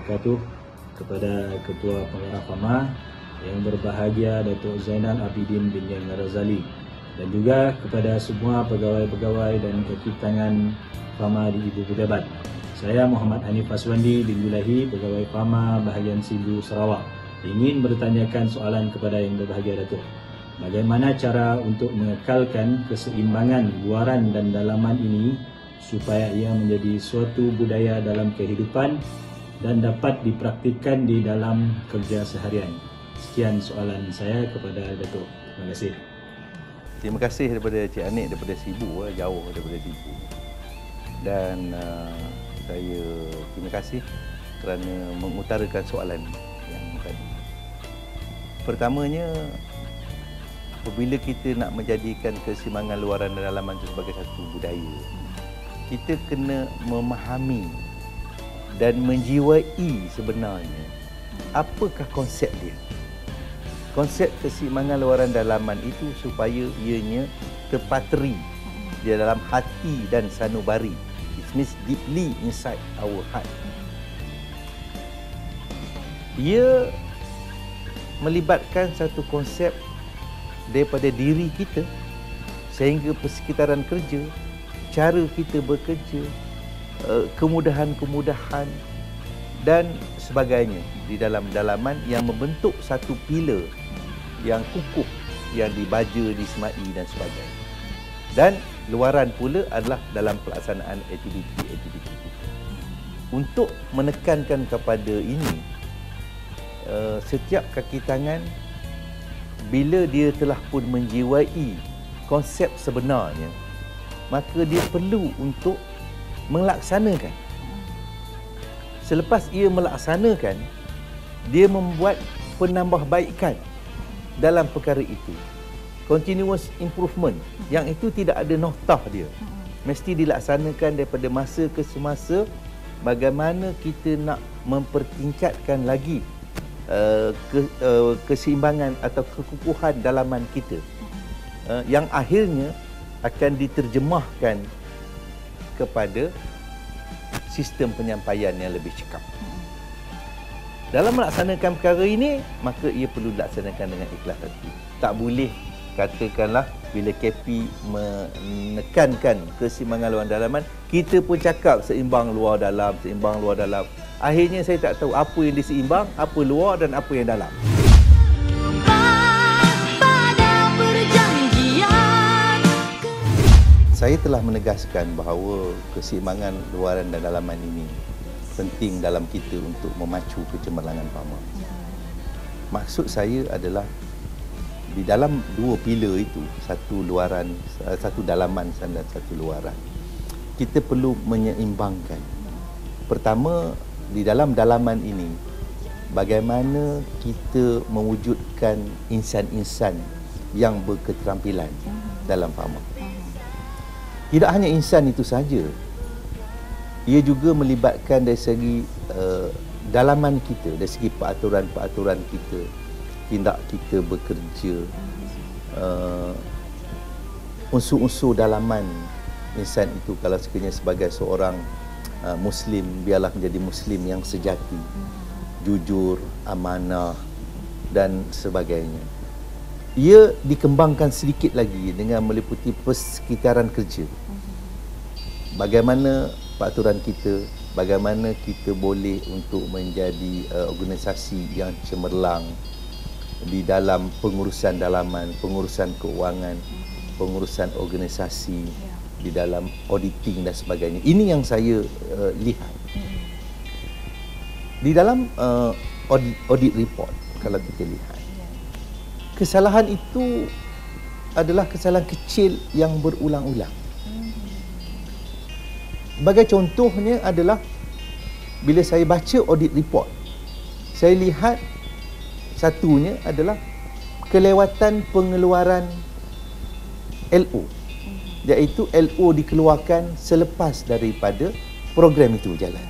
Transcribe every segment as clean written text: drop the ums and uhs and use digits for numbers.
wabarakatuh, kepada Ketua Pengarah FAMA yang berbahagia Datuk Zainal Abidin bin Yang Razali, dan juga kepada semua pegawai-pegawai dan kaki tangan FAMA di Ibu Pejabat. Saya Muhammad Hanif Aswandi bin Julahi, pegawai FAMA bahagian Sibu Sarawak, ingin bertanyakan soalan kepada yang berbahagia Datuk. Bagaimana cara untuk mengekalkan keseimbangan luaran dan dalaman ini supaya ia menjadi suatu budaya dalam kehidupan dan dapat dipraktikkan di dalam kerja seharian? Sekian soalan saya kepada Datuk. Terima kasih. Terima kasih daripada Cik Anik daripada Sibu, jauh daripada Sibu. Dan saya terima kasih kerana mengutarakan soalan yang tadi. Pertamanya, apabila kita nak menjadikan keseimbangan luaran dan dalaman itu sebagai satu budaya, kita kena memahami dan menjiwai sebenarnya apakah konsep dia. Konsep keseimbangan luaran dan dalaman itu supaya ianya terpatri di dalam hati dan sanubari. It means deeply inside our heart. Ia melibatkan satu konsep daripada diri kita sehingga persekitaran kerja, cara kita bekerja, kemudahan-kemudahan dan sebagainya di dalam dalaman yang membentuk satu pilar yang kukuh, yang dibaja, disemai dan sebagainya. Dan luaran pula adalah dalam pelaksanaan aktiviti-aktiviti kita. Untuk menekankan kepada ini, setiap kaki tangan bila dia telah pun menjiwai konsep sebenarnya, maka dia perlu untuk melaksanakan. Selepas ia melaksanakan, dia membuat penambahbaikan dalam perkara itu. Continuous improvement, yang itu tidak ada noktah dia. Mesti dilaksanakan daripada masa ke semasa. Bagaimana kita nak mempertingkatkan lagi keseimbangan atau kekukuhan dalaman kita, yang akhirnya akan diterjemahkan kepada sistem penyampaian yang lebih cekap. Dalam melaksanakan perkara ini, maka ia perlu dilaksanakan dengan ikhlas hati. Tak boleh katakanlah bila KP menekankan keseimbangan luar dalaman, kita pun cakap seimbang luar dalam, seimbang luar dalam. Akhirnya saya tak tahu apa yang diseimbang, apa luar dan apa yang dalam. Saya telah menegaskan bahawa keseimbangan luaran dan dalaman ini penting dalam kita untuk memacu kecemerlangan FAMA. Maksud saya adalah di dalam dua pilar itu, satu luaran, satu dalaman dan satu luaran, kita perlu menyeimbangkan. Pertama, di dalam dalaman ini, bagaimana kita mewujudkan insan-insan yang berketerampilan dalam FAMA. Tidak hanya insan itu saja, ia juga melibatkan dari segi dalaman kita, dari segi peraturan-peraturan kita, tindak kita bekerja, unsur-unsur dalaman insan itu. Kalau sekiranya sebagai seorang Muslim, biarlah menjadi Muslim yang sejati, jujur, amanah dan sebagainya. Ia dikembangkan sedikit lagi dengan meliputi persekitaran kerja. Bagaimana peraturan kita, bagaimana kita boleh untuk menjadi organisasi yang cemerlang di dalam pengurusan dalaman, pengurusan keuangan, pengurusan organisasi, di dalam auditing dan sebagainya. Ini yang saya lihat. Di dalam audit report, kalau kita lihat, kesalahan itu adalah kesalahan kecil yang berulang-ulang. Sebagai contohnya adalah bila saya baca audit report, saya lihat satunya adalah kelewatan pengeluaran LO, iaitu LO dikeluarkan selepas daripada program itu berjalan.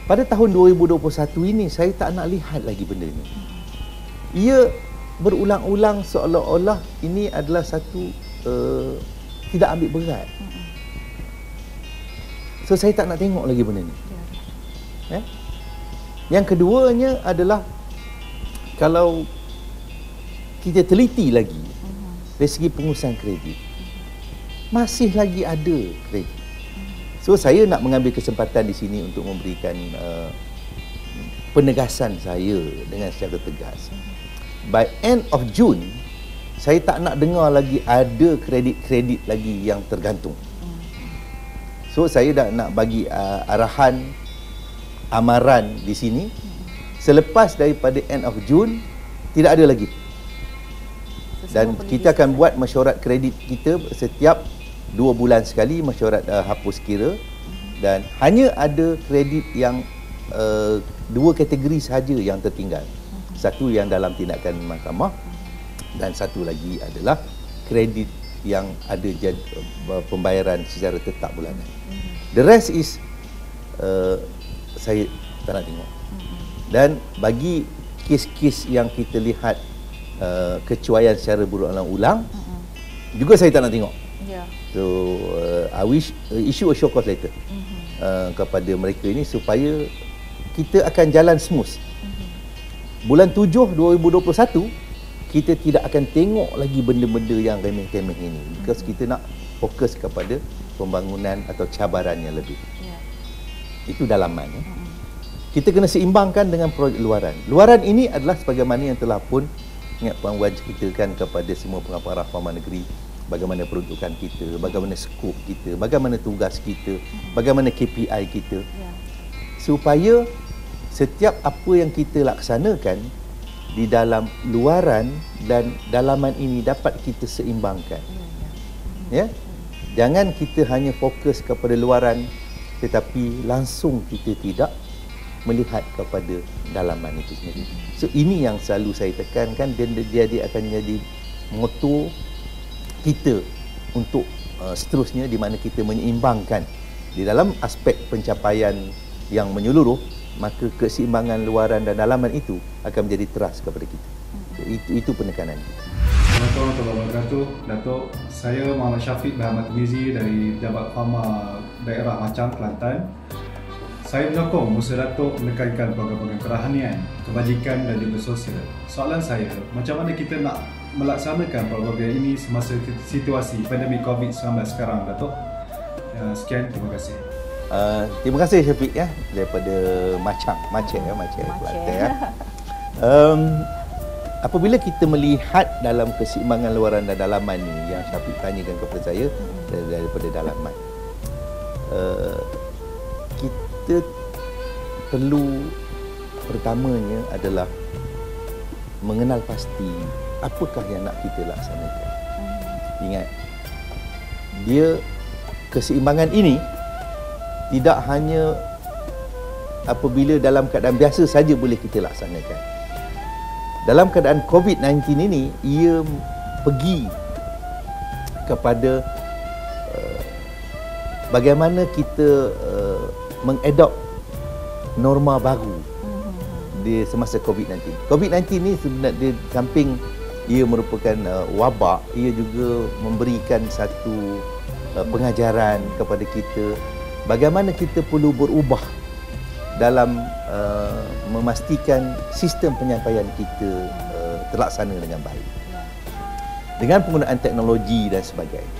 Pada tahun 2021 ini, saya tak nak lihat lagi benda ini. Ia berulang-ulang seolah-olah ini adalah satu tidak ambil berat. So, saya tak nak tengok lagi benda ini. Yang keduanya adalah kalau kita teliti lagi dari segi pengurusan kredit, masih lagi ada kredit. So saya nak mengambil kesempatan di sini untuk memberikan penegasan saya dengan secara tegas. By end of June, saya tak nak dengar lagi ada kredit-kredit lagi yang tergantung. So saya dah nak bagi arahan, amaran di sini. Selepas daripada end of June, tidak ada lagi. Dan kita akan buat mesyuarat kredit kita setiap 2 bulan sekali, mesyuarat hapus kira. Dan hanya ada kredit yang 2 kategori sahaja yang tertinggal. Satu yang dalam tindakan mahkamah dan satu lagi adalah kredit yang ada pembayaran secara tetap bulanan. The rest is saya tak nak tengok. Dan bagi kes-kes yang kita lihat kecuaian secara berulang-ulang juga saya tak nak tengok. So I wish issue a show cause letter kepada mereka ini supaya kita akan jalan smooth. Bulan 7 2021 kita tidak akan tengok lagi benda-benda yang remeh-temeh ini, because kita nak fokus kepada pembangunan atau cabaran yang lebih. Itu dalaman. Kita kena seimbangkan dengan projek luaran. Luaran ini adalah sebagaimana yang telah pun ingat Puan Wan ceritakan kepada semua pengacara Fama Negeri, bagaimana peruntukan kita, bagaimana skop kita, bagaimana tugas kita, bagaimana KPI kita, supaya setiap apa yang kita laksanakan di dalam luaran dan dalaman ini dapat kita seimbangkan. Ya, jangan kita hanya fokus kepada luaran tetapi langsung kita tidak melihat kepada dalaman itu sendiri. So ini yang selalu saya tekankan, dan dia akan jadi moto kita untuk seterusnya, di mana kita menyeimbangkan di dalam aspek pencapaian yang menyeluruh, maka keseimbangan luaran dan dalaman itu akan menjadi teras kepada kita. Itu penekanan. Assalamualaikum warahmatullahi wabarakatuh. Datuk, saya Muhammad Syafiq Bahmat Mizi dari Jabat Fama Daerah Macang, Kelantan. Saya menyokong usaha Datuk menekankan program-program kerohanian, kebajikan dan juga sosial. Soalan saya, macam mana kita nak melaksanakan program ini semasa situasi pandemik COVID-19 sekarang, Datuk? Sekian, terima kasih. Terima kasih Syafiq ya, daripada Macang Kelantan ya. Apabila kita melihat dalam keseimbangan luaran dan dalaman ni yang Syafiq tanyakan kepada saya daripada dalaman, kita perlu pertamanya adalah mengenal pasti apakah yang nak kita laksanakan. Ingat, dia keseimbangan ini tidak hanya apabila dalam keadaan biasa saja boleh kita laksanakan. Dalam keadaan COVID-19 ini, ia pergi kepada bagaimana kita mengadopt norma baru di semasa COVID-19. COVID-19 ini sebenarnya samping ia merupakan wabak, ia juga memberikan satu pengajaran kepada kita bagaimana kita perlu berubah dalam memastikan sistem penyampaian kita terlaksana dengan baik dengan penggunaan teknologi dan sebagainya.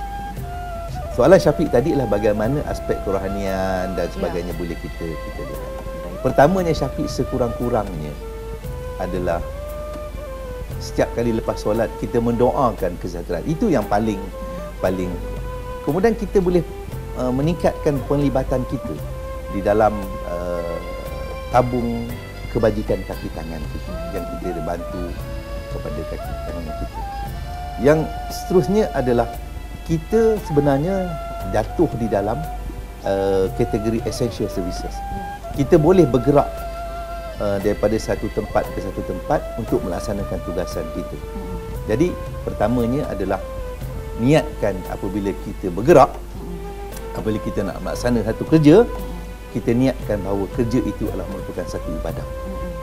Soalan Syafiq tadi adalah bagaimana aspek kerohanian dan sebagainya boleh kita lihat. Pertamanya Syafiq, sekurang-kurangnya adalah setiap kali lepas solat kita mendoakan kesejahteraan. Itu yang paling. Kemudian kita boleh meningkatkan penglibatan kita di dalam tabung kebajikan kaki tangan kita, yang kita bantu kepada kaki tangan kita. Yang seterusnya adalah kita sebenarnya jatuh di dalam kategori essential services. Kita boleh bergerak daripada satu tempat ke satu tempat untuk melaksanakan tugasan kita. Jadi pertamanya adalah niatkan apabila kita bergerak, apabila kita nak melaksanakan satu kerja, kita niatkan bahawa kerja itu adalah merupakan satu ibadah.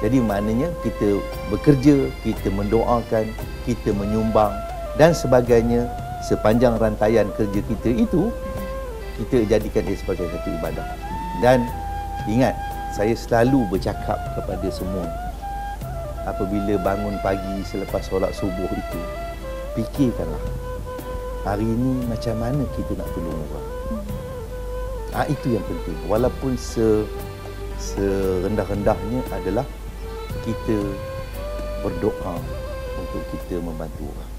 Jadi maknanya kita bekerja, kita mendoakan, kita menyumbang dan sebagainya. Sepanjang rantaian kerja kita itu, kita jadikan dia sebagai satu ibadah. Dan ingat, saya selalu bercakap kepada semua, apabila bangun pagi selepas solat subuh itu, fikirkanlah hari ini macam mana kita nak tolong orang. Itu yang penting. Walaupun serendah-rendahnya adalah kita berdoa untuk kita membantu orang.